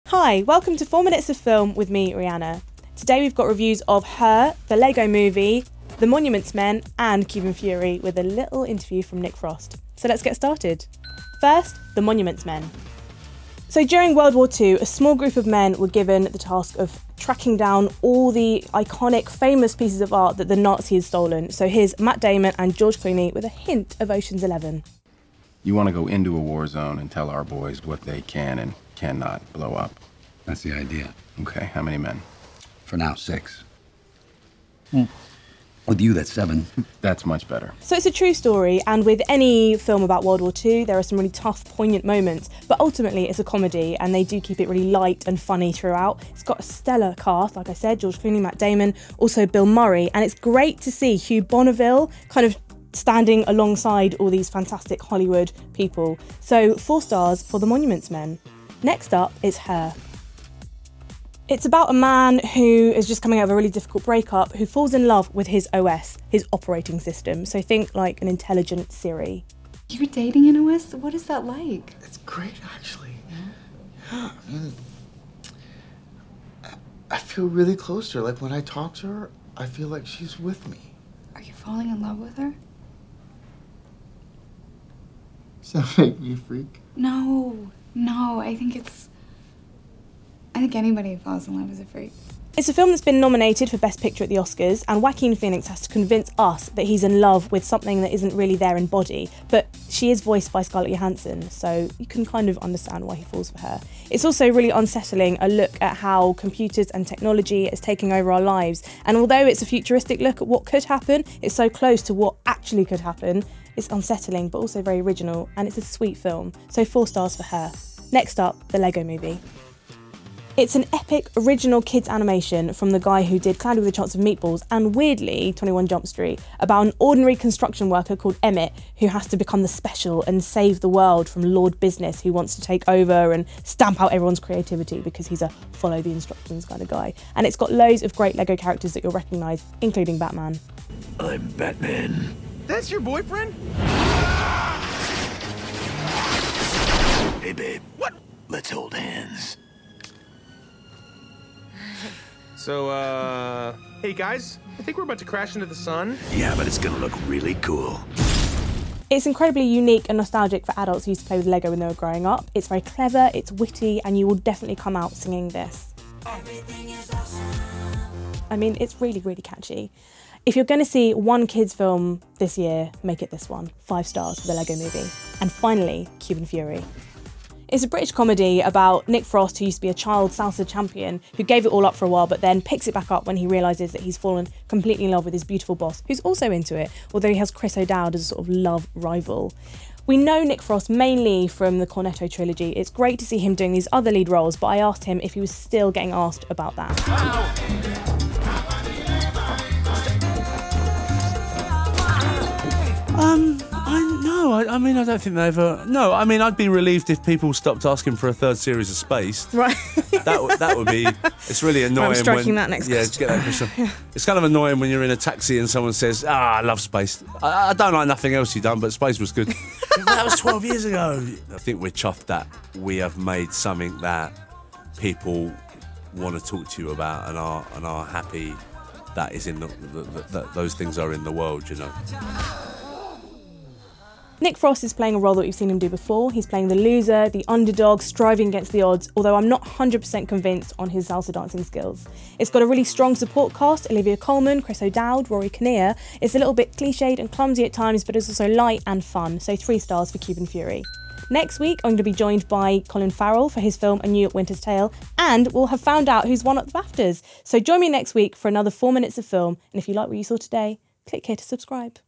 Hi, welcome to 4 Minutes of Film with me, Rhianna. Today we've got reviews of Her, the Lego Movie, The Monuments Men and Cuban Fury with a little interview from Nick Frost. So let's get started. First, The Monuments Men. So during World War II, a small group of men were given the task of tracking down all the iconic, famous pieces of art that the Nazis had stolen. So here's Matt Damon and George Clooney with a hint of Ocean's 11. You want to go into a war zone and tell our boys what they can and cannot blow up. That's the idea. Okay, how many men? For now, 6. With you, that's 7. That's much better. So it's a true story, and with any film about World War II, there are some really tough, poignant moments, but ultimately it's a comedy, and they do keep it really light and funny throughout. It's got a stellar cast, like I said, George Clooney, Matt Damon, also Bill Murray, and it's great to see Hugh Bonneville kind of standing alongside all these fantastic Hollywood people. So 4 stars for The Monuments Men. Next up is Her. It's about a man who is just coming out of a really difficult breakup who falls in love with his OS, his operating system. So think like an intelligent Siri. You're dating an OS? What is that like? It's great, actually. Yeah, I mean, I feel really close to her. Like when I talk to her, I feel like she's with me. Are you falling in love with her? Does that make me a freak? No, I think anybody who falls in love is a freak. It's a film that's been nominated for Best Picture at the Oscars, and Joaquin Phoenix has to convince us that he's in love with something that isn't really there in body, but she is voiced by Scarlett Johansson, so you can kind of understand why he falls for her. It's also really unsettling, a look at how computers and technology is taking over our lives, and although it's a futuristic look at what could happen, it's so close to what actually could happen. It's unsettling, but also very original, and it's a sweet film, so 4 stars for Her. Next up, The Lego Movie. It's an epic, original kids animation from the guy who did Cloudy with a Chance of Meatballs and, weirdly, 21 Jump Street, about an ordinary construction worker called Emmett who has to become the special and save the world from Lord Business who wants to take over and stamp out everyone's creativity because he's a follow the instructions kind of guy. And it's got loads of great Lego characters that you'll recognise, including Batman. I'm Batman. That's your boyfriend? Hey, babe. What? Let's hold hands. So, hey guys, I think we're about to crash into the sun. Yeah, but it's gonna look really cool. It's incredibly unique and nostalgic for adults who used to play with Lego when they were growing up. It's very clever, it's witty, and you will definitely come out singing this. I mean, it's really, really catchy. If you're going to see one kids film this year, make it this one. 5 stars for The Lego Movie. And finally, Cuban Fury. It's a British comedy about Nick Frost, who used to be a child salsa champion, who gave it all up for a while but then picks it back up when he realises that he's fallen completely in love with his beautiful boss, who's also into it, although he has Chris O'Dowd as a sort of love rival. We know Nick Frost mainly from the Cornetto trilogy. It's great to see him doing these other lead roles, but I asked him if he was still getting asked about that. I mean, I don't think they ever... No, I mean, I'd be relieved if people stopped asking for a 3rd series of Spaced. Right. That would be... It's really annoying. I'm striking when, that next yeah, question. to get that question. Yeah. It's kind of annoying when you're in a taxi and someone says, I love Spaced. I don't like nothing else you've done, but Spaced was good. That was 12 years ago. I think we're chuffed that we have made something that people want to talk to you about and are happy that is in that those things are in the world, you know. Nick Frost is playing a role that we've seen him do before. He's playing the loser, the underdog, striving against the odds, although I'm not 100% convinced on his salsa dancing skills. It's got a really strong support cast: Olivia Colman, Chris O'Dowd, Rory Kinnear. It's a little bit cliched and clumsy at times, but it's also light and fun, so 3 stars for Cuban Fury. Next week, I'm going to be joined by Colin Farrell for his film A New York Winter's Tale, and we'll have found out who's won at the BAFTAs. So join me next week for another 4 minutes of film, and if you like what you saw today, click here to subscribe.